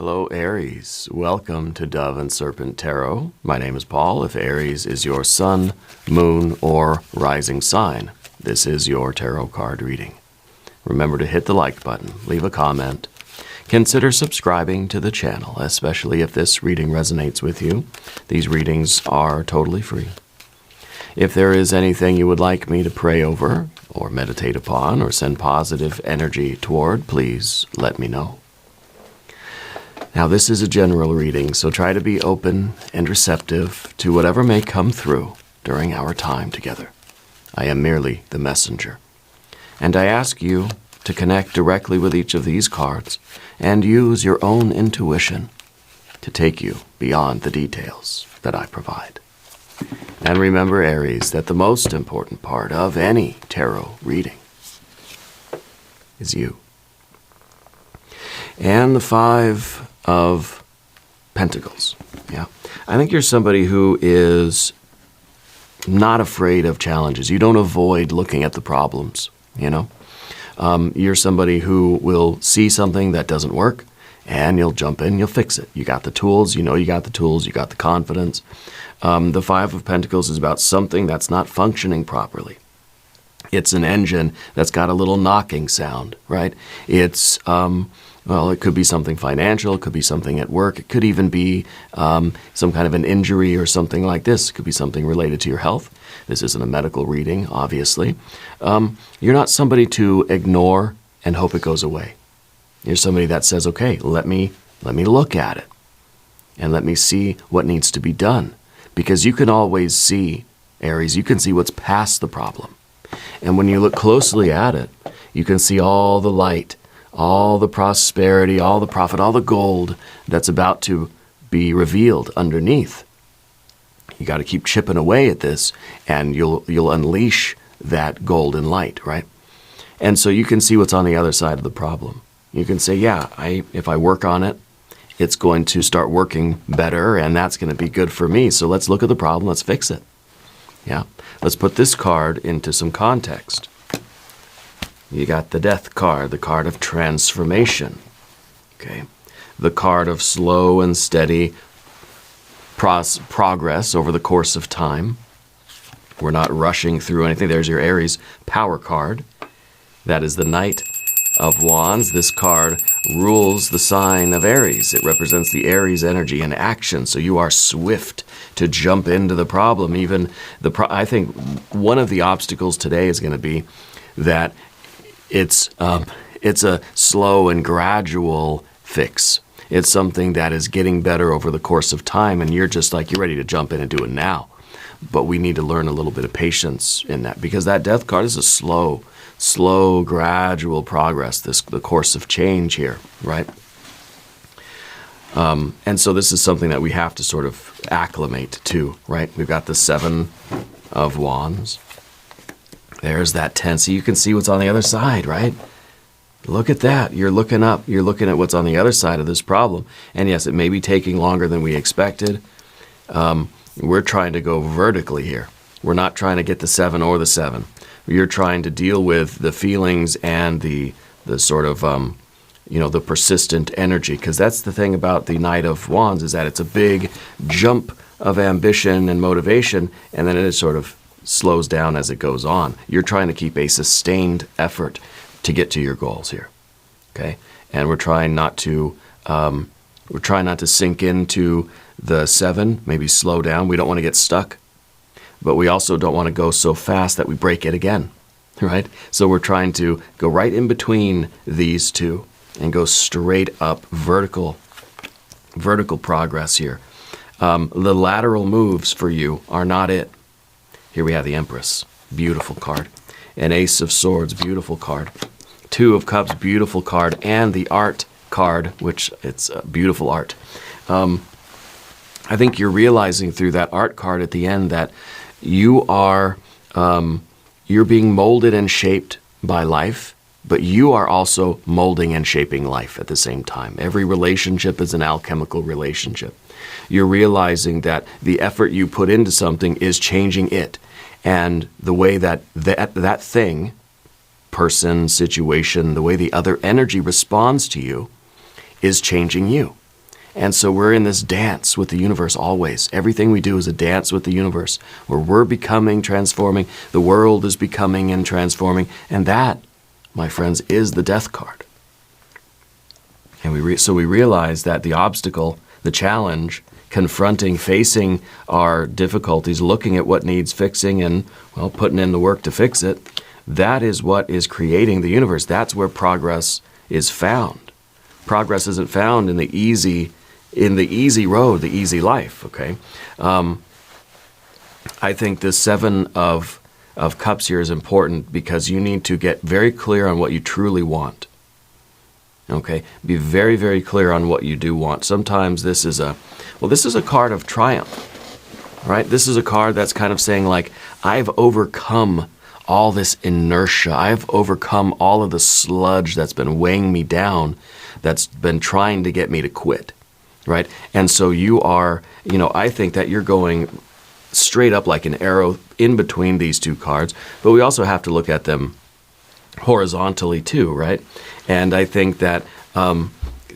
Hello, Aries. Welcome to Dove and Serpent Tarot. My name is Paul. If Aries is your sun, moon, or rising sign, this is your tarot card reading. Remember to hit the like button, leave a comment. Consider subscribing to the channel, especially if this reading resonates with you. These readings are totally free. If there is anything you would like me to pray over, or meditate upon, or send positive energy toward, please let me know. Now, this is a general reading, so try to be open and receptive to whatever may come through during our time together. I am merely the messenger. And I ask you to connect directly with each of these cards and use your own intuition to take you beyond the details that I provide. And remember, Aries, that the most important part of any tarot reading is you. And the Five of Pentacles. Yeah. I think you're somebody who is not afraid of challenges. You don't avoid looking at the problems, you know. You're somebody who will see something that doesn't work, and you'll jump in, you'll fix it. You got the tools, you know you got the tools, you got the confidence. The Five of Pentacles is about something that's not functioning properly. It's an engine that's got a little knocking sound, right? It's, well, it could be something financial, it could be something at work, it could even be some kind of an injury or something like this. It could be something related to your health. This isn't a medical reading, obviously. You're not somebody to ignore and hope it goes away. You're somebody that says, okay, let me look at it and let me see what needs to be done. Because you can always see, Aries, you can see what's past the problem. And when you look closely at it, you can see all the light, all the prosperity, all the profit, all the gold that's about to be revealed underneath. You got to keep chipping away at this, and you'll unleash that golden light, right? And so you can see what's on the other side of the problem. You can say, yeah, if I work on it, it's going to start working better, and that's going to be good for me. So let's look at the problem, let's fix it. Yeah, let's put this card into some context. You got the Death card, the card of transformation. Okay, the card of slow and steady progress over the course of time. We're not rushing through anything. There's your Aries power card. That is the Knight of Wands. This card rules the sign of Aries. It represents the Aries energy in action. So you are swift to jump into the problem. Even I think one of the obstacles today is going to be that it's a slow and gradual fix. It's something that is getting better over the course of time, and you're just like, you're ready to jump in and do it now. But we need to learn a little bit of patience in that, because that Death card is a slow, gradual progress, the course of change here, right? And so this is something that we have to sort of acclimate to, right? We've got the Seven of Wands. There's that 10. So you can see what's on the other side, right? Look at that. You're looking up. You're looking at what's on the other side of this problem. And yes, it may be taking longer than we expected. We're trying to go vertically here. We're not trying to get the 7 or the 7. You're trying to deal with the feelings and the sort of, the persistent energy. Because that's the thing about the Knight of Wands, is that it's a big jump of ambition and motivation, and then it sort of slows down as it goes on. You're trying to keep a sustained effort to get to your goals here, okay? And we're trying not to sink into the 7, maybe slow down. We don't want to get stuck, but we also don't want to go so fast that we break it again, right? So we're trying to go right in between these two and go straight up, vertical progress here. The lateral moves for you are not it. Here we have the Empress, beautiful card. An Ace of Swords, beautiful card. Two of Cups, beautiful card. And the Art card, which it's beautiful art. I think you're realizing through that Art card at the end that you are, you're being molded and shaped by life, but you are also molding and shaping life at the same time. Every relationship is an alchemical relationship. You're realizing that the effort you put into something is changing it. And the way that thing, person, situation, the way the other energy responds to you is changing you. And so we're in this dance with the universe always. Everything we do is a dance with the universe, where we're becoming, transforming, the world is becoming and transforming. And that, my friends, is the death card. And so we realize that the obstacle, the challenge, confronting, facing our difficulties, looking at what needs fixing and, well, putting in the work to fix it, that is what is creating the universe. That's where progress is found. Progress isn't found in the easy road, the easy life, okay? I think the Seven of Cups here is important because you need to get very clear on what you truly want. Okay, be very, very clear on what you do want. Sometimes this is a card of triumph, right? This is a card that's kind of saying like, I've overcome all this inertia. I've overcome all of the sludge that's been weighing me down, that's been trying to get me to quit, right? And so you are, I think that you're going straight up like an arrow in between these two cards, but we also have to look at them horizontally too, right? And I think that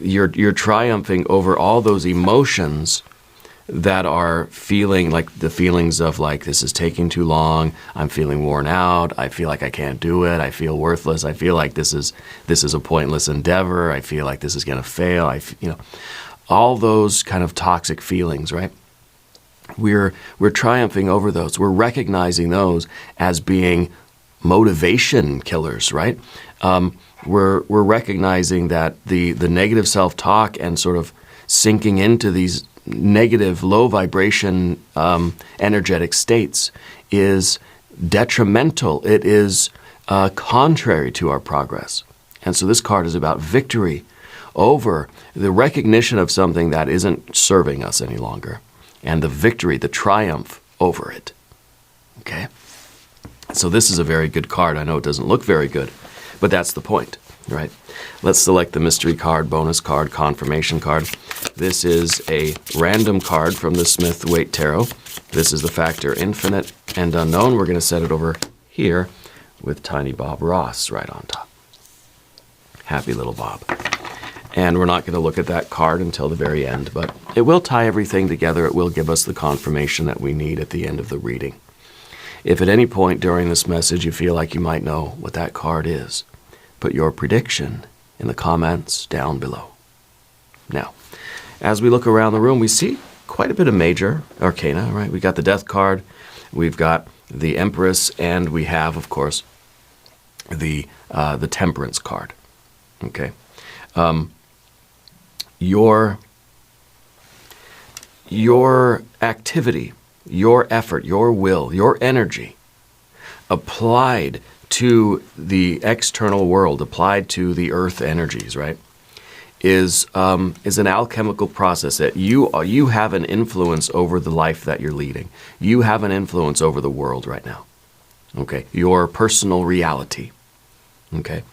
you're triumphing over all those emotions that are feeling like the feelings of like, this is taking too long, I'm feeling worn out, I feel like I can't do it, I feel worthless, I feel like this is a pointless endeavor, I feel like this is going to fail, all those kind of toxic feelings, right? We're triumphing over those. We're recognizing those as being motivation killers, right? We're recognizing that the negative self-talk and sort of sinking into these negative, low vibration energetic states is detrimental. It is contrary to our progress. And so this card is about victory over the recognition of something that isn't serving us any longer, and the victory, the triumph over it. Okay? So this is a very good card. I know it doesn't look very good, but that's the point, right? Let's select the mystery card, bonus card, confirmation card. This is a random card from the Smith-Waite Tarot. This is the factor infinite and unknown. We're going to set it over here with Tiny Bob Ross right on top. Happy little Bob. And we're not going to look at that card until the very end, but it will tie everything together. It will give us the confirmation that we need at the end of the reading. If at any point during this message you feel like you might know what that card is, put your prediction in the comments down below. Now, as we look around the room, we see quite a bit of major arcana, right? We got the Death card, we've got the Empress, and we have, of course, the Temperance card. Okay. Your activity, your effort, your will, your energy applied to the external world, applied to the earth energies, right, is an alchemical process that you have an influence over the life that you're leading. You have an influence over the world right now. Okay, your personal reality. Okay,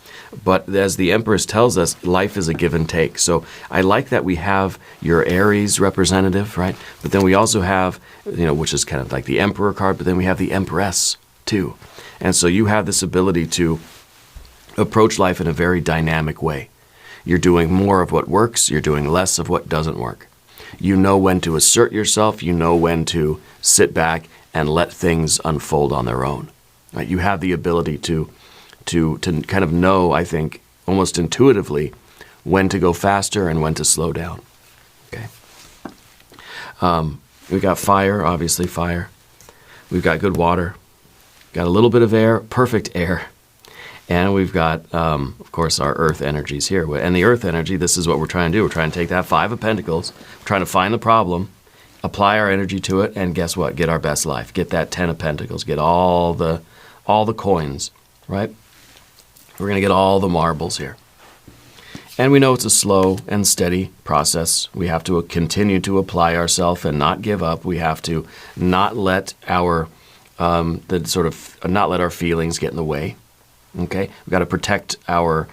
but as the Empress tells us, life is a give and take. So I like that we have your Aries representative, right? But then we also have, which is kind of like the Emperor card, but then we have the Empress too. And so you have this ability to approach life in a very dynamic way. You're doing more of what works, you're doing less of what doesn't work. You know when to assert yourself, you know when to sit back and let things unfold on their own. Right? You have the ability to kind of know, I think, almost intuitively when to go faster and when to slow down. Okay. We got fire, obviously fire. We've got good water. Got a little bit of air, perfect air. And we've got, of course, our earth energies here. And the earth energy, this is what we're trying to do. We're trying to take that Five of Pentacles, we're trying to find the problem, apply our energy to it, and guess what? Get our best life. Get that 10 of Pentacles. Get all the coins, right? We're going to get all the marbles here. And we know it's a slow and steady process. We have to continue to apply ourselves and not give up. We have to not let our not let our feelings get in the way. Okay, we've got to protect our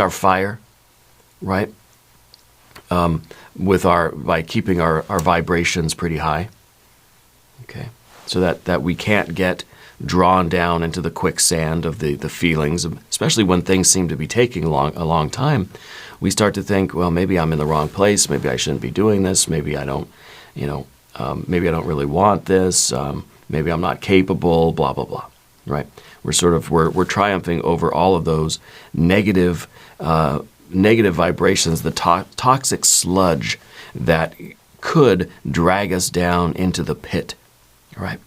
fire, right? By keeping our vibrations pretty high. Okay, so that we can't get drawn down into the quicksand of the feelings, especially when things seem to be taking a long time, we start to think, well, maybe I'm in the wrong place. Maybe I shouldn't be doing this. Maybe I don't, maybe I don't really want this. Maybe I'm not capable, blah, blah, blah, right? We're triumphing over all of those negative vibrations, the toxic sludge that could drag us down into the pit, right?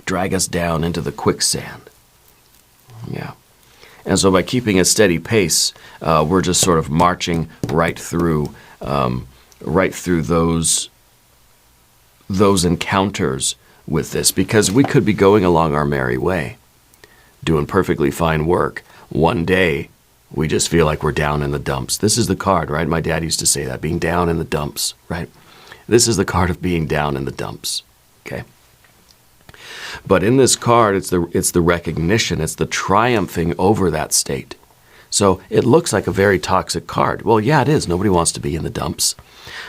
Drag us down into the quicksand. Yeah. And so by keeping a steady pace, we're just sort of marching right through those encounters with this, because we could be going along our merry way, doing perfectly fine work. One day, we just feel like we're down in the dumps. This is the card, right? My dad used to say that, being down in the dumps, right? This is the card of being down in the dumps, okay? But in this card, it's the recognition, it's the triumphing over that state. So it looks like a very toxic card. Well, yeah, it is. Nobody wants to be in the dumps.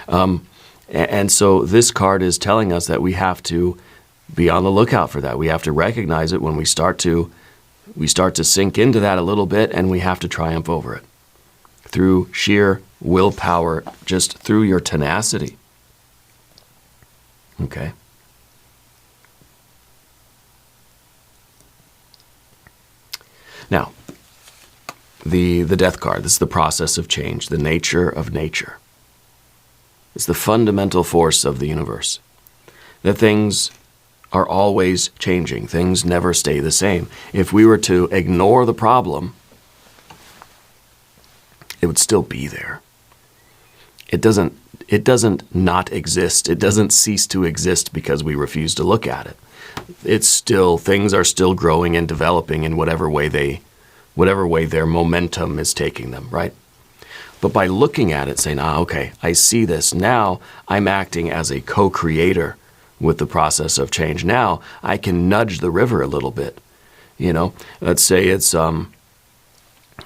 And so this card is telling us that we have to be on the lookout for that. We have to recognize it when we start to sink into that a little bit, and we have to triumph over it through sheer willpower, just through your tenacity. Okay. Now, the death card, this is the process of change, the nature of nature. It's the fundamental force of the universe. That things are always changing. Things never stay the same. If we were to ignore the problem, it would still be there. It doesn't not exist. It doesn't cease to exist because we refuse to look at it. It's still, things are still growing and developing in whatever way their momentum is taking them, right? But by looking at it, saying, okay, I see this. Now I'm acting as a co-creator with the process of change. Now I can nudge the river a little bit. Let's say it's, I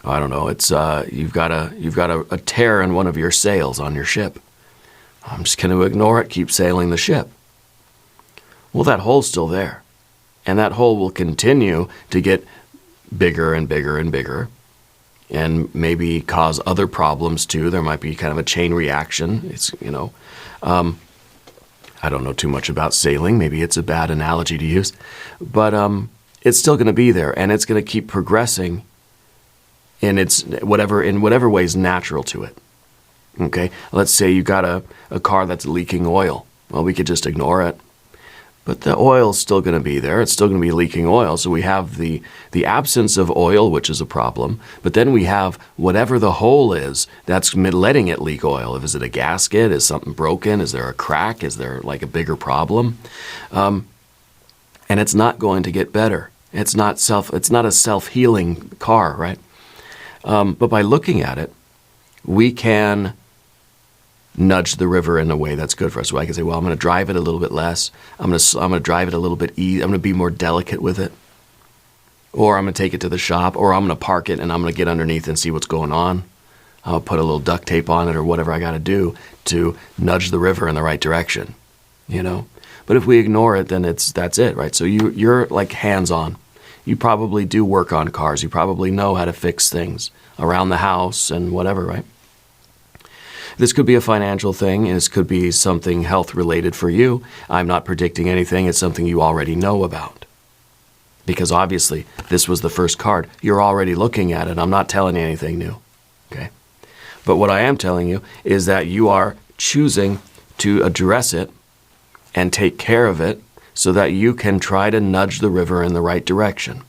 don't know, it's, you've got a tear in one of your sails on your ship. I'm just going to ignore it, keep sailing the ship. Well, that hole's still there. And that hole will continue to get bigger and bigger and bigger, and maybe cause other problems too. There might be kind of a chain reaction. It's, I don't know too much about sailing. Maybe it's a bad analogy to use. But it's still going to be there, and it's going to keep progressing in whatever way is natural to it. Okay? Let's say you got a car that's leaking oil. Well, we could just ignore it. But the oil's still going to be there. It's still going to be leaking oil. So we have the absence of oil, which is a problem. But then we have whatever the hole is that's letting it leak oil. Is it a gasket? Is something broken? Is there a crack? Is there like a bigger problem? And it's not going to get better. It's not a self-healing car, right? But by looking at it, we can nudge the river in a way that's good for us. So I can say, well, I'm going to drive it a little bit less. I'm going to drive it a little bit easy. I'm going to be more delicate with it. Or I'm going to take it to the shop, or I'm going to park it and I'm going to get underneath and see what's going on. I'll put a little duct tape on it or whatever I got to do to nudge the river in the right direction, But if we ignore it, then that's it, right? So you're like hands-on. You probably do work on cars. You probably know how to fix things around the house and whatever, right? This could be a financial thing. This could be something health-related for you. I'm not predicting anything. It's something you already know about. Because obviously, this was the first card. You're already looking at it. I'm not telling you anything new. Okay? But what I am telling you is that you are choosing to address it and take care of it so that you can try to nudge the river in the right direction.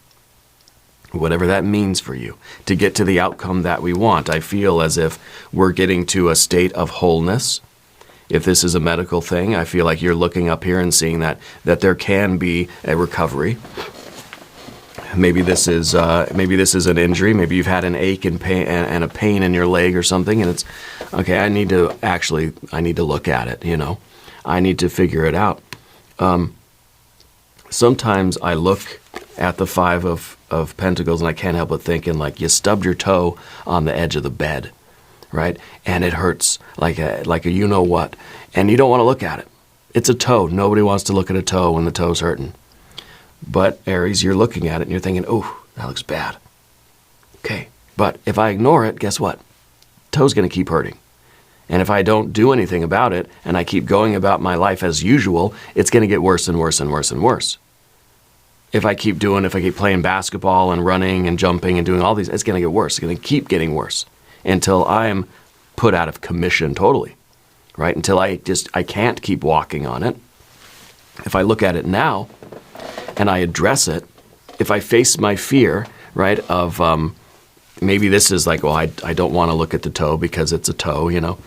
Whatever that means for you, to get to the outcome that we want. I feel as if we're getting to a state of wholeness. If this is a medical thing, I feel like you're looking up here and seeing that there can be a recovery. Maybe this is an injury. Maybe you've had an ache and pain and a pain in your leg or something, and it's okay. I need to look at it. I need to figure it out. Sometimes I look at the Five of Pentacles, and I can't help but thinking, like, you stubbed your toe on the edge of the bed, right? And it hurts like a you-know-what. And you don't want to look at it. It's a toe. Nobody wants to look at a toe when the toe's hurting. But Aries, you're looking at it and you're thinking, oh, that looks bad. Okay, but if I ignore it, guess what? Toe's going to keep hurting. And if I don't do anything about it and I keep going about my life as usual, it's going to get worse and worse and worse and worse. If I keep playing basketball and running and jumping and doing all these, it's going to get worse. It's going to keep getting worse until I'm put out of commission totally, right? Until I can't keep walking on it. If I look at it now and I address it, if I face my fear, right, of maybe this is like, well, I don't want to look at the toe because it's a toe, you know.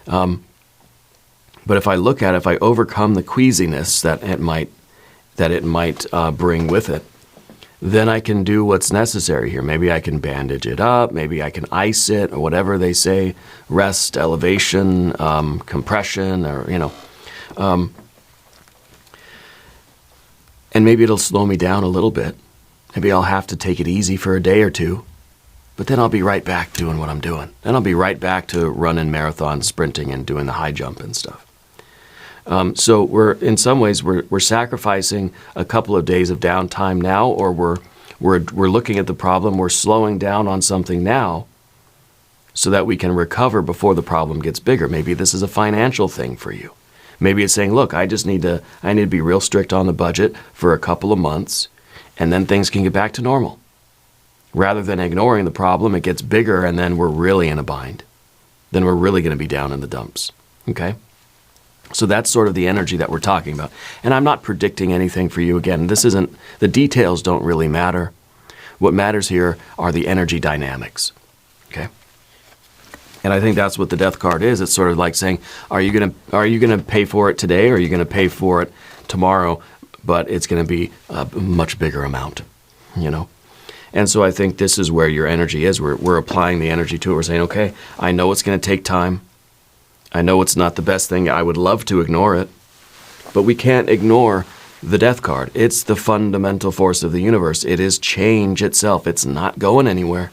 But if I look at it, if I overcome the queasiness that it might bring with it, then I can do what's necessary here. Maybe I can bandage it up. Maybe I can ice it, or whatever they say, rest, elevation, compression, or, you know. And maybe it'll slow me down a little bit. Maybe I'll have to take it easy for a day or two. But then I'll be right back doing what I'm doing. Then I'll be right back to running marathons, sprinting, and doing the high jump and stuff. So in some ways, we're sacrificing a couple of days of downtime now, or we're looking at the problem, we're slowing down on something now so that we can recover before the problem gets bigger. Maybe this is a financial thing for you. Maybe it's saying, look, I need to be real strict on the budget for a couple of months, and then things can get back to normal. Rather than ignoring the problem, it gets bigger, and then we're really in a bind. Then we're really going to be down in the dumps, okay? So that's sort of the energy that we're talking about. And I'm not predicting anything for you. Again, the details don't really matter. What matters here are the energy dynamics, okay? And I think that's what the death card is. It's sort of like saying, are you gonna pay for it today, or are you gonna pay for it tomorrow, but it's gonna be a much bigger amount, you know? And so I think this is where your energy is. We're applying the energy to it. We're saying, okay, I know it's gonna take time. I know it's not the best thing. I would love to ignore it, but we can't ignore the death card. It's the fundamental force of the universe. It is change itself. It's not going anywhere.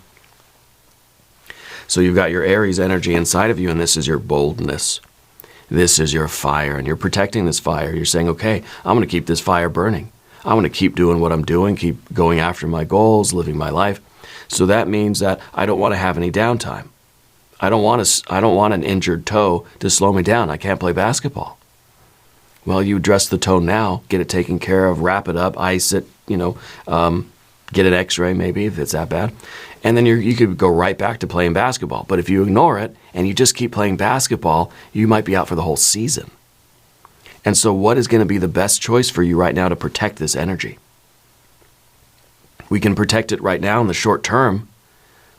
So you've got your Aries energy inside of you, and this is your boldness. This is your fire, and you're protecting this fire. You're saying, okay, I'm going to keep this fire burning. I'm going to keep doing what I'm doing, keep going after my goals, living my life. So that means that I don't want to have any downtime. I don't want an injured toe to slow me down. I can't play basketball. Well, you address the toe now, get it taken care of, wrap it up, ice it, you know, get an x-ray maybe if it's that bad. And then you could go right back to playing basketball. But if you ignore it and you just keep playing basketball, you might be out for the whole season. And so what is going to be the best choice for you right now to protect this energy? We can protect it right now in the short term,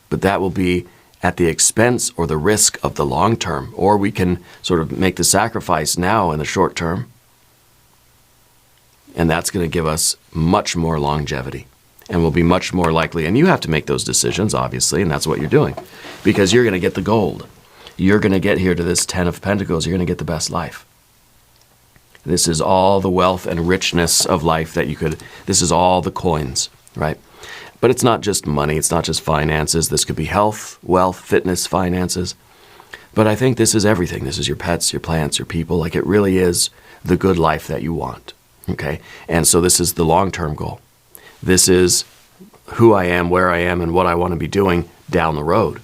but that will be at the expense or the risk of the long term. Or we can sort of make the sacrifice now in the short term, and that's going to give us much more longevity and will be much more likely. And you have to make those decisions, obviously, and that's what you're doing, because you're going to get the gold. You're going to get here to this 10 of Pentacles. You're going to get the best life. This is all the wealth and richness of life that you could, this is all the coins, right? But it's not just money, it's not just finances. This could be health, wealth, fitness, finances. But I think this is everything. This is your pets, your plants, your people. Like, it really is the good life that you want, okay? And so this is the long-term goal. This is who I am, where I am, and what I want to be doing down the road.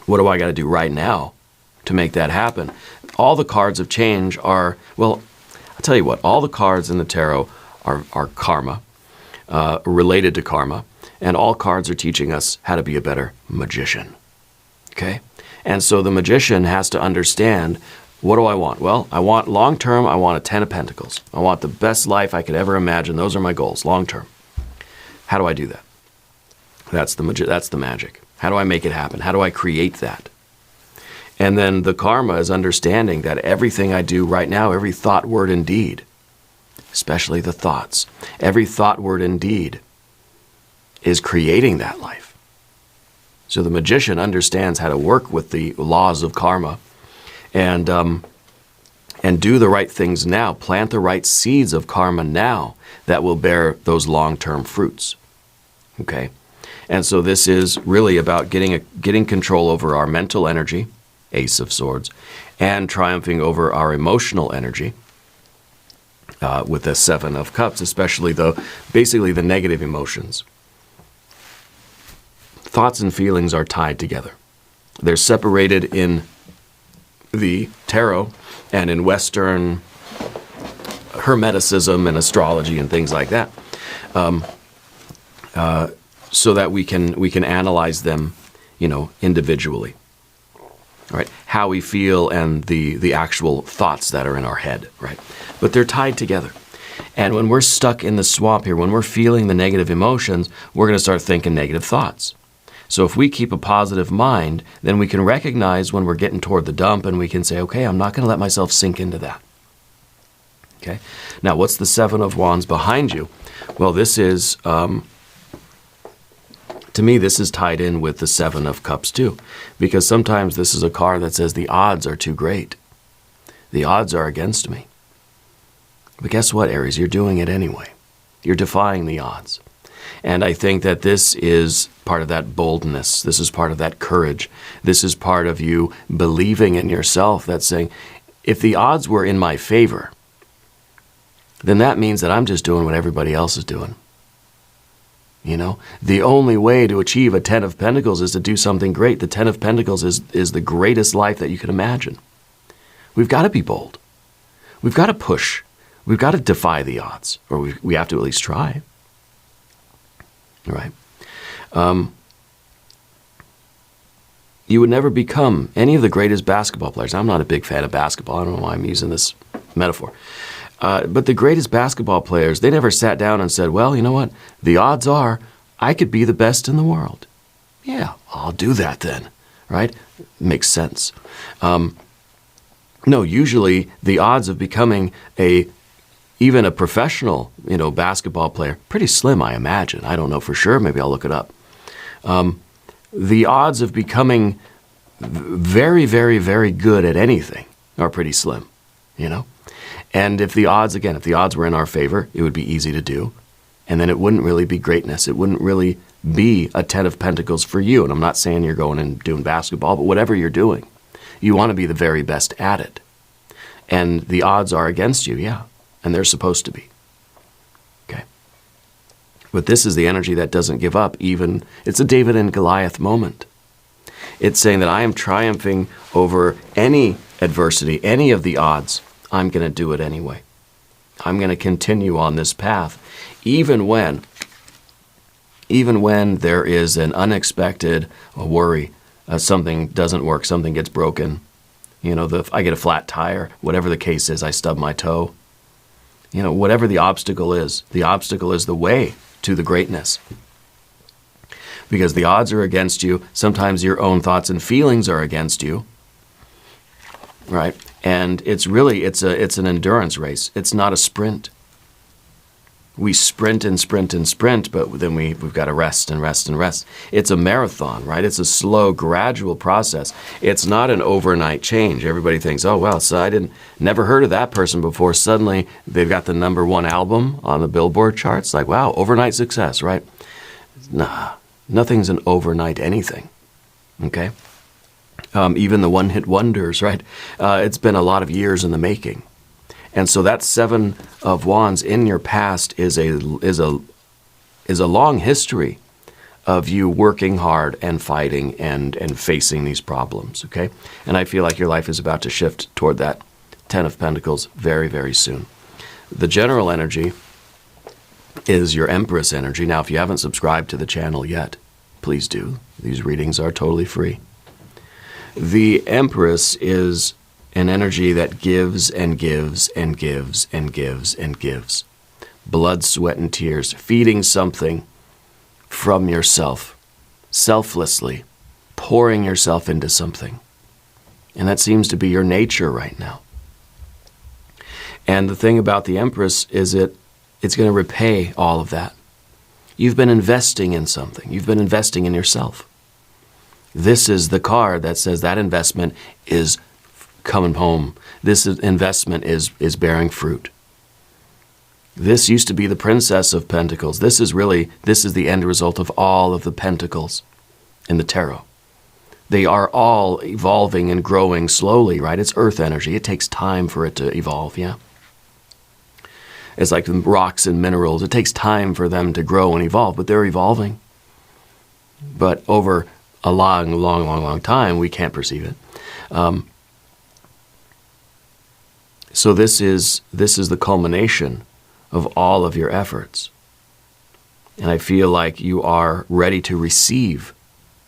What do I got to do right now to make that happen? All the cards of change are, well, I'll tell you what, all the cards in the tarot are karma. Related to karma, and all cards are teaching us how to be a better magician, okay? And so the magician has to understand, what do I want? Well, I want long-term, I want a 10 of Pentacles. I want the best life I could ever imagine. Those are my goals, long-term. How do I do that? That's the magic. How do I make it happen? How do I create that? And then the karma is understanding that everything I do right now, every thought, word, and deed, especially the thoughts, every thought, word, and deed is creating that life. So the magician understands how to work with the laws of karma and do the right things now, plant the right seeds of karma now that will bear those long-term fruits, okay? And so this is really about getting control over our mental energy, Ace of Swords, and triumphing over our emotional energy, with the Seven of Cups, especially basically the negative emotions. Thoughts and feelings are tied together. They're separated in the tarot and in Western Hermeticism and astrology and things like that, so that we can analyze them, individually. All right, how we feel and the actual thoughts that are in our head, right? But they're tied together. And when we're stuck in the swamp here, when we're feeling the negative emotions, we're going to start thinking negative thoughts. So if we keep a positive mind, then we can recognize when we're getting toward the dump and we can say, okay, I'm not going to let myself sink into that. Okay. Now, what's the Seven of Wands behind you? Well, this is, to me, this is tied in with the Seven of Cups too, because sometimes this is a card that says the odds are too great. The odds are against me. But guess what, Aries? You're doing it anyway. You're defying the odds. And I think that this is part of that boldness. This is part of that courage. This is part of you believing in yourself, that's saying, if the odds were in my favor, then that means that I'm just doing what everybody else is doing. The only way to achieve a Ten of Pentacles is to do something great. The Ten of Pentacles is the greatest life that you can imagine. We've got to be bold. We've got to push. We've got to defy the odds, or we have to at least try. All right. You would never become any of the greatest basketball players. I'm not a big fan of basketball. I don't know why I'm using this metaphor. But the greatest basketball players, they never sat down and said, well, you know what? The odds are I could be the best in the world. Yeah, I'll do that then, right? Makes sense. No, usually the odds of becoming even a professional, basketball player, pretty slim, I imagine. I don't know for sure. Maybe I'll look it up. The odds of becoming very, very, very good at anything are pretty slim, And if the odds were in our favor, it would be easy to do. And then it wouldn't really be greatness. It wouldn't really be a Ten of Pentacles for you. And I'm not saying you're going and doing basketball, but whatever you're doing, you want to be the very best at it. And the odds are against you, yeah. And they're supposed to be. Okay. But this is the energy that doesn't give up. It's a David and Goliath moment. It's saying that I am triumphing over any adversity, any of the odds. I'm going to do it anyway. I'm going to continue on this path, even when there is an unexpected worry, something doesn't work, something gets broken. I get a flat tire, whatever the case is, I stub my toe. Whatever the obstacle is the way to the greatness. Because the odds are against you. Sometimes your own thoughts and feelings are against you. Right? And it's an endurance race. It's not a sprint. We sprint and sprint and sprint, but then we've got to rest and rest and rest. It's a marathon, right? It's a slow, gradual process. It's not an overnight change. Everybody thinks, oh, well, so I never heard of that person before. Suddenly, they've got the #1 album on the Billboard charts. Like, wow, overnight success, right? Nah, nothing's an overnight anything, okay? Even the one-hit wonders, right? It's been a lot of years in the making. And so that Seven of Wands in your past is a long history of you working hard and fighting and facing these problems, okay? And I feel like your life is about to shift toward that Ten of Pentacles very, very soon. The general energy is your Empress energy. Now, if you haven't subscribed to the channel yet, please do. These readings are totally free. The Empress is an energy that gives and gives and gives and gives and gives. Blood, sweat, and tears, feeding something from yourself, selflessly, pouring yourself into something. And that seems to be your nature right now. And the thing about the Empress is it's going to repay all of that. You've been investing in something. You've been investing in yourself. This is the card that says that investment is coming home. This investment is bearing fruit. This used to be the Princess of Pentacles. This is the end result of all of the pentacles in the tarot. They are all evolving and growing slowly, right? It's earth energy. It takes time for it to evolve, yeah? It's like the rocks and minerals. It takes time for them to grow and evolve, but they're evolving. But over a long time, we can't perceive it. So this is the culmination of all of your efforts. And I feel like you are ready to receive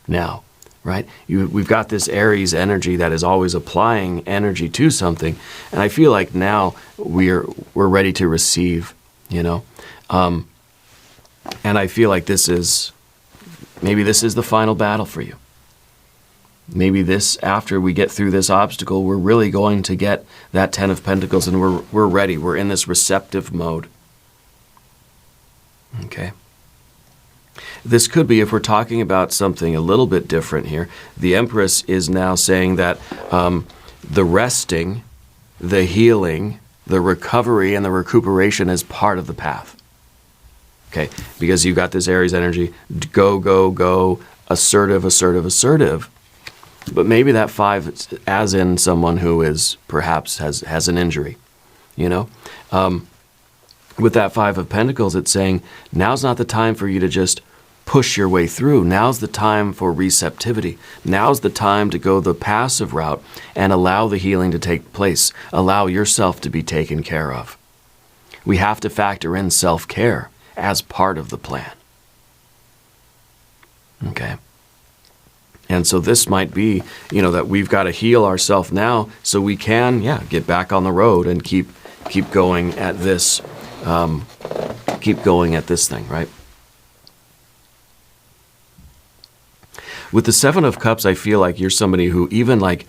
now, right? We've got this Aries energy that is always applying energy to something, and I feel like now we're ready to receive, you know? And I feel like maybe this is the final battle for you. Maybe after we get through this obstacle, we're really going to get that 10 of Pentacles, and we're ready. We're in this receptive mode. Okay. This could be, if we're talking about something a little bit different here, the Empress is now saying that the resting, the healing, the recovery, and the recuperation is part of the path. Okay, because you've got this Aries energy, go, assertive. But maybe that 5, as in someone who is perhaps has an injury, you know? With that 5 of Pentacles, it's saying, now's not the time for you to just push your way through. Now's the time for receptivity. Now's the time to go the passive route and allow the healing to take place. Allow yourself to be taken care of. We have to factor in self-care as part of the plan. Okay? And so this might be, you know, that we've got to heal ourselves now so we can, get back on the road and keep going at this, thing, right? With the 7 of Cups, I feel like you're somebody who even like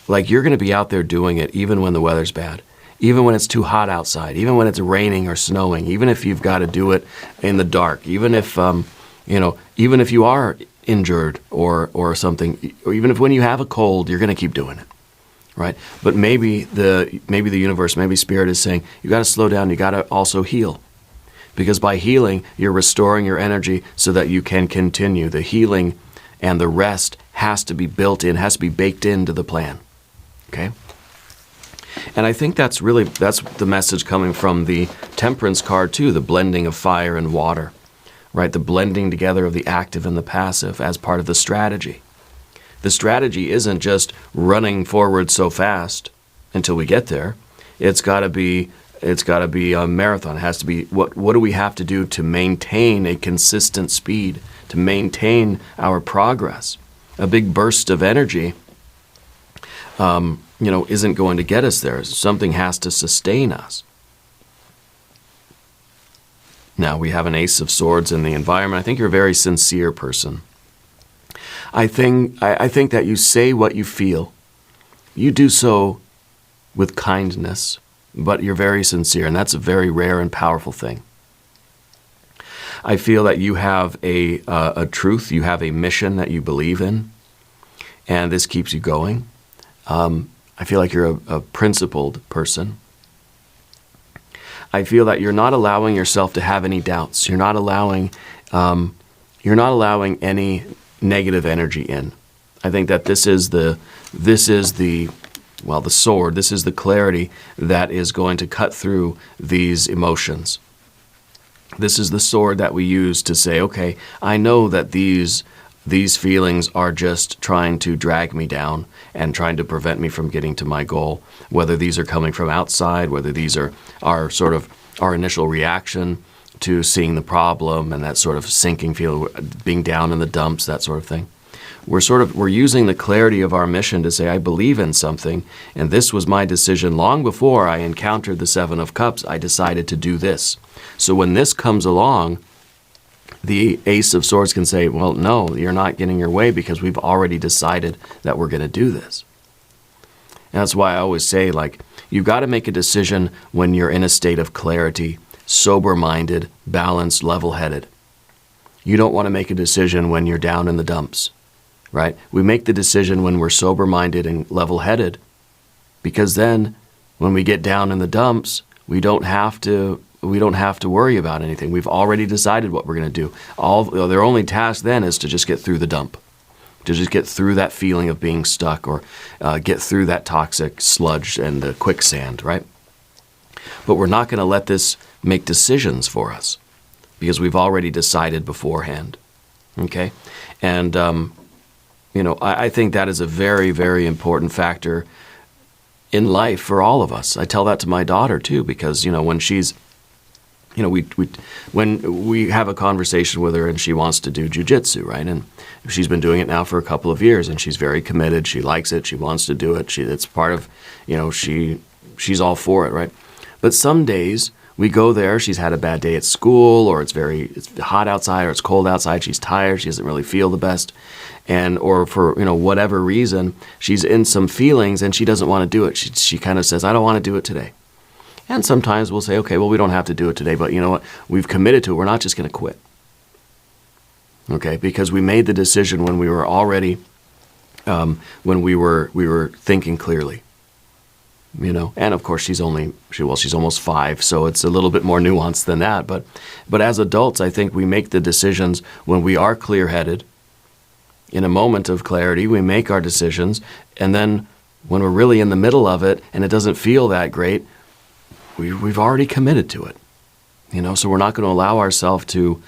you're going to be out there doing it even when the weather's bad, even when it's too hot outside, even when it's raining or snowing, even if you've got to do it in the dark, even if, even if you are injured or something, or even if when you have a cold, you're going to keep doing it, right? But maybe the universe, maybe Spirit is saying, you got to slow down, you got to also heal. Because by healing, you're restoring your energy so that you can continue. The healing and the rest has to be built in, has to be baked into the plan, okay? And I think that's the message coming from the Temperance card too, the blending of fire and water. Right, the blending together of the active and the passive as part of the strategy. The strategy isn't just running forward so fast until we get there. It's got to be a marathon. It has to be what do we have to do to maintain a consistent speed, to maintain our progress. A big burst of energy, isn't going to get us there. Something has to sustain us. Now, we have an Ace of Swords in the environment. I think you're a very sincere person. I think that you say what you feel. You do so with kindness, but you're very sincere, and that's a very rare and powerful thing. I feel that you have a truth, you have a mission that you believe in, and this keeps you going. I feel like you're a principled person. I feel that you're not allowing yourself to have any doubts. You're not allowing any negative energy in. I think that this is the sword. This is the clarity that is going to cut through these emotions. This is the sword that we use to say, okay, I know that these feelings are just trying to drag me down and trying to prevent me from getting to my goal, whether these are coming from outside, whether these are sort of our initial reaction to seeing the problem and that sort of sinking feel, being down in the dumps, that sort of thing. We're using the clarity of our mission to say, I believe in something, and this was my decision long before I encountered the 7 of Cups. I decided to do this. So when this comes along, the Ace of Swords can say, well, no, you're not getting your way because we've already decided that we're going to do this. And that's why I always say, you've got to make a decision when you're in a state of clarity, sober-minded, balanced, level-headed. You don't want to make a decision when you're down in the dumps, right? We make the decision when we're sober-minded and level-headed, because then when we get down in the dumps, we don't have to worry about anything. We've already decided what we're going to do. Their only task then is to just get through the dump, to just get through that feeling of being stuck or get through that toxic sludge and the quicksand, right? But we're not going to let this make decisions for us because we've already decided beforehand. Okay? And, I think that is a very, very important factor in life for all of us. I tell that to my daughter too, because, when she's, when we have a conversation with her and she wants to do jujitsu, right? And she's been doing it now for a couple of years and she's very committed. She likes it. She wants to do it. It's part of, she's all for it, right? But some days we go there, she's had a bad day at school, or it's hot outside, or it's cold outside, she's tired, she doesn't really feel the best, or for whatever reason, she's in some feelings and she doesn't want to do it. She kind of says, I don't want to do it today. And sometimes we'll say, okay, well, we don't have to do it today, but you know what? We've committed to it. We're not just going to quit. Okay, because we made the decision when we were already, when we were thinking clearly. And of course she's almost 5, so it's a little bit more nuanced than that. But as adults, I think we make the decisions when we are clear-headed. In a moment of clarity, we make our decisions, and then when we're really in the middle of it and it doesn't feel that great, we've already committed to it. So we're not going to allow ourselves to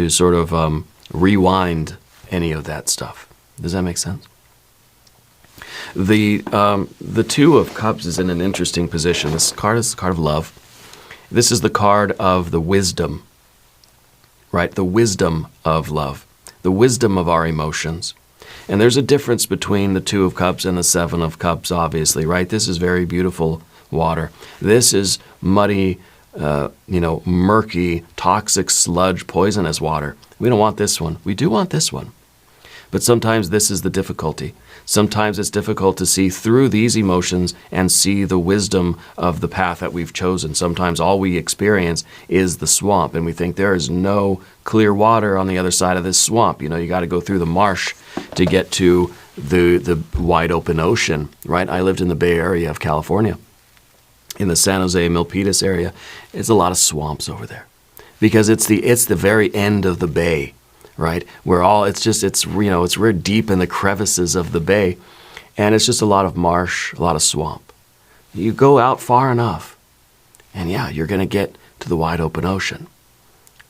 sort of rewind any of that stuff. Does that make sense? The Two of Cups is in an interesting position. This card is the card of love. This is the card of the wisdom, right? The wisdom of love, the wisdom of our emotions. And there's a difference between the Two of Cups and the Seven of Cups, obviously, right? This is very beautiful water. This is muddy, murky, toxic sludge, poisonous water. We don't want this one. We do want this one. But sometimes this is the difficulty. Sometimes it's difficult to see through these emotions and see the wisdom of the path that we've chosen. Sometimes all we experience is the swamp, and we think there is no clear water on the other side of this swamp. You got to go through the marsh to get to the wide open ocean, right? I lived in the Bay Area of California, in the San Jose, Milpitas area. It's a lot of swamps over there because it's the very end of the bay. Right, it's we're deep in the crevices of the bay, and it's just a lot of marsh, a lot of swamp. You go out far enough, and you're going to get to the wide open ocean,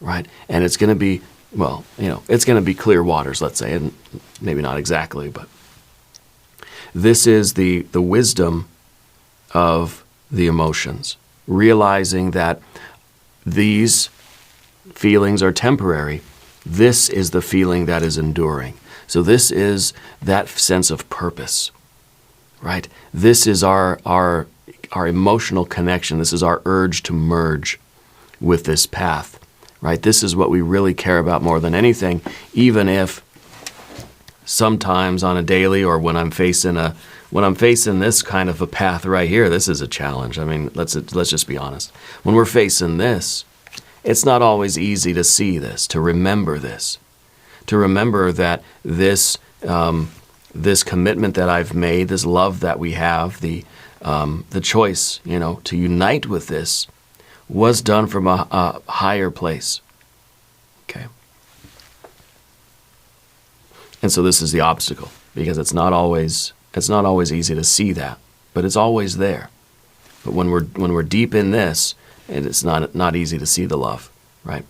right? And it's going to be, it's going to be clear waters, let's say, and maybe not exactly, but this is the wisdom of the emotions, realizing that these feelings are temporary. This is the feeling that is enduring. So this is that sense of purpose, right? This is our emotional connection. This is our urge to merge with this path, right? This is what we really care about more than anything, even if sometimes on a daily or when I'm facing this kind of a path right here, this is a challenge. I mean, let's just be honest. When we're facing this, it's not always easy to see this, to remember this, to remember that this commitment that I've made, this love that we have, the choice, to unite with this, was done from a higher place. Okay. And so this is the obstacle, because it's not always easy to see that, but it's always there. But when we're deep in this, and it's not easy to see the love, right?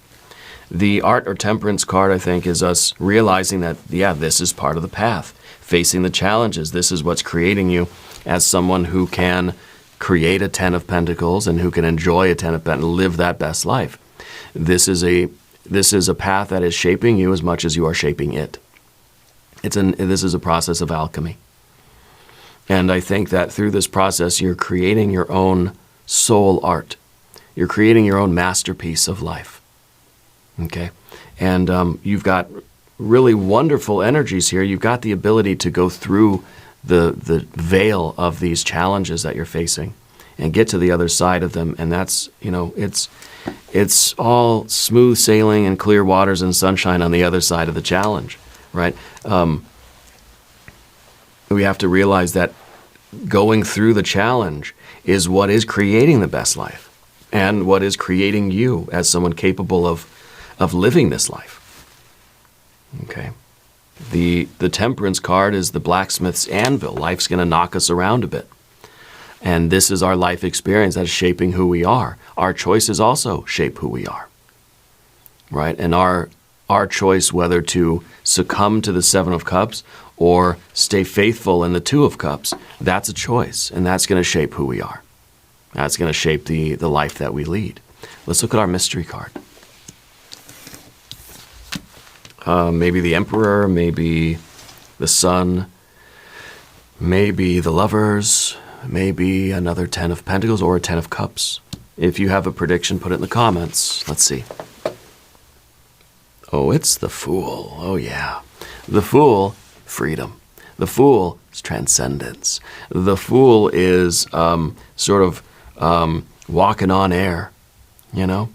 The Art or Temperance card, I think, is us realizing that, this is part of the path. Facing the challenges. This is what's creating you as someone who can create a Ten of Pentacles and who can enjoy a Ten of Pentacles, live that best life. This is a path that is shaping you as much as you are shaping it. This is a process of alchemy. And I think that through this process, you're creating your own soul art. You're creating your own masterpiece of life, okay? And you've got really wonderful energies here. You've got the ability to go through the veil of these challenges that you're facing and get to the other side of them. And that's, it's all smooth sailing and clear waters and sunshine on the other side of the challenge, right? We have to realize that going through the challenge is what is creating the best life. And what is creating you as someone capable of living this life. Okay. The Temperance card is the blacksmith's anvil. Life's going to knock us around a bit. And this is our life experience that's shaping who we are. Our choices also shape who we are, right? And our choice whether to succumb to the Seven of Cups or stay faithful in the Two of Cups, that's a choice, and that's going to shape who we are. That's going to shape the life that we lead. Let's look at our mystery card. Maybe the Emperor, maybe the Sun, maybe the Lovers, maybe another 10 of Pentacles or a 10 of Cups. If you have a prediction, put it in the comments. Let's see. Oh, it's the Fool. Oh, yeah. The Fool, freedom. The Fool is transcendence. The Fool is sort of walking on air, you know?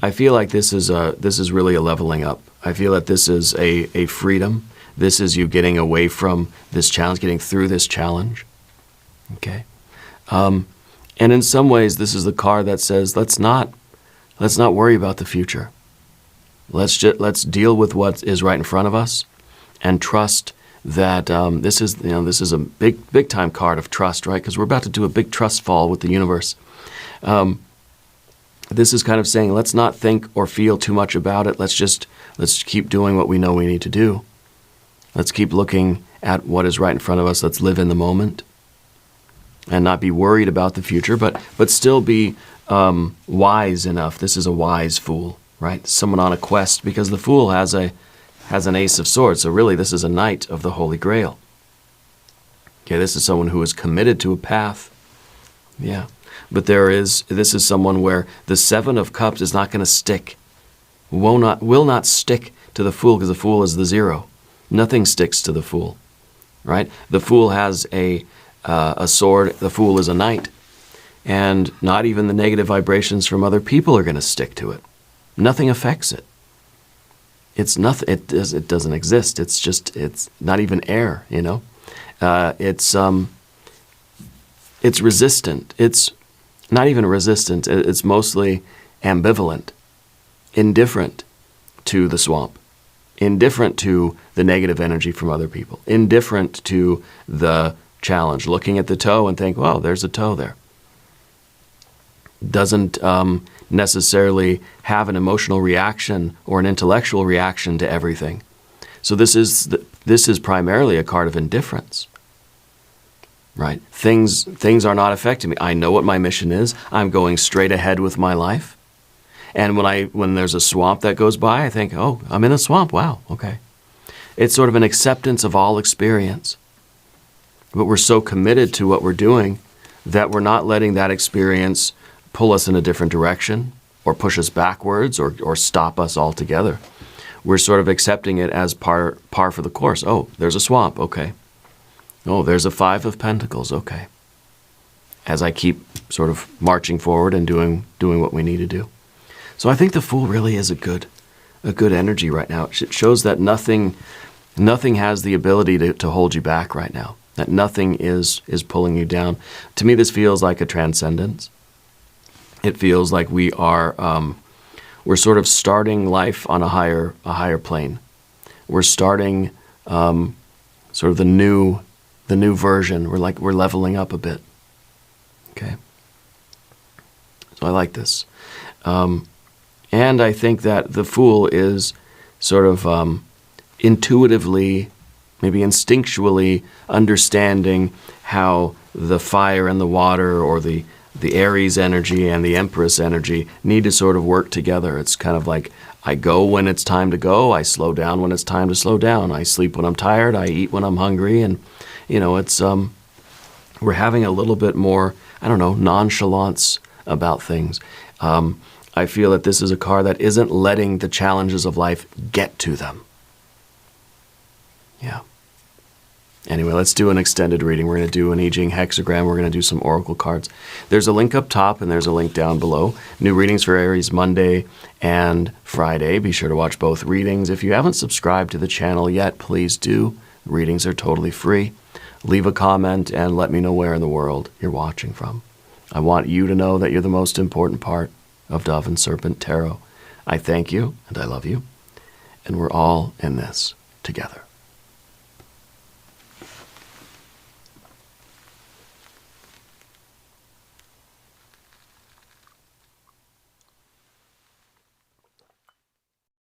I feel like this is really a leveling up. I feel that this is a freedom. This is you getting away from this challenge, getting through this challenge. Okay? And in some ways, this is the card that says, let's not worry about the future. Let's deal with what is right in front of us, and trust that this is a big time card of trust, right? Because we're about to do a big trust fall with the universe. This is kind of saying, let's not think or feel too much about it. Let's keep doing what we know we need to do. Let's keep looking at what is right in front of us. Let's live in the moment and not be worried about the future, but still be wise enough. This is a wise fool, right? Someone on a quest, because the Fool has an Ace of Swords. So really, this is a Knight of the Holy Grail. Okay, this is someone who is committed to a path. Yeah. But this is someone where the Seven of Cups is not going to stick. Will not stick to the Fool, because the Fool is the zero. Nothing sticks to the Fool, right? The Fool has a sword. The Fool is a knight. And not even the negative vibrations from other people are going to stick to it. Nothing affects it. It's nothing. It doesn't exist. It's not even air, you know? It's resistant. It's not even resistant. It's mostly ambivalent, indifferent to the swamp, indifferent to the negative energy from other people, indifferent to the challenge, looking at the toe and think, well, there's a toe there. Doesn't necessarily have an emotional reaction or an intellectual reaction to everything. So this is primarily a card of indifference. Right? Things are not affecting me. I know what my mission is. I'm going straight ahead with my life. And when there's a swamp that goes by, I think, oh, I'm in a swamp. Wow, okay. It's sort of an acceptance of all experience. But we're so committed to what we're doing that we're not letting that experience pull us in a different direction or push us backwards or stop us altogether. We're sort of accepting it as par for the course. Oh, there's a swamp, okay. Oh, there's a Five of Pentacles, okay. As I keep sort of marching forward and doing what we need to do. So I think the Fool really is a good energy right now. It shows that nothing has the ability to hold you back right now. That nothing is pulling you down. To me, this feels like a transcendence. It feels like we're sort of starting life on a higher plane. We're starting sort of the new version. We're leveling up a bit. Okay. So I like this. And I think that the Fool is sort of intuitively, maybe instinctually understanding how the fire and the water, or the Aries energy and the Empress energy, need to sort of work together. It's kind of like, I go when it's time to go, I slow down when it's time to slow down, I sleep when I'm tired, I eat when I'm hungry, and it's we're having a little bit more, I don't know, nonchalance about things. I feel that this is a card that isn't letting the challenges of life get to them. Yeah. Anyway, let's do an extended reading. We're going to do an I Ching hexagram. We're going to do some oracle cards. There's a link up top and there's a link down below. New readings for Aries Monday and Friday. Be sure to watch both readings. If you haven't subscribed to the channel yet, please do. Readings are totally free. Leave a comment and let me know where in the world you're watching from. I want you to know that you're the most important part of Dove and Serpent Tarot. I thank you and I love you. And we're all in this together.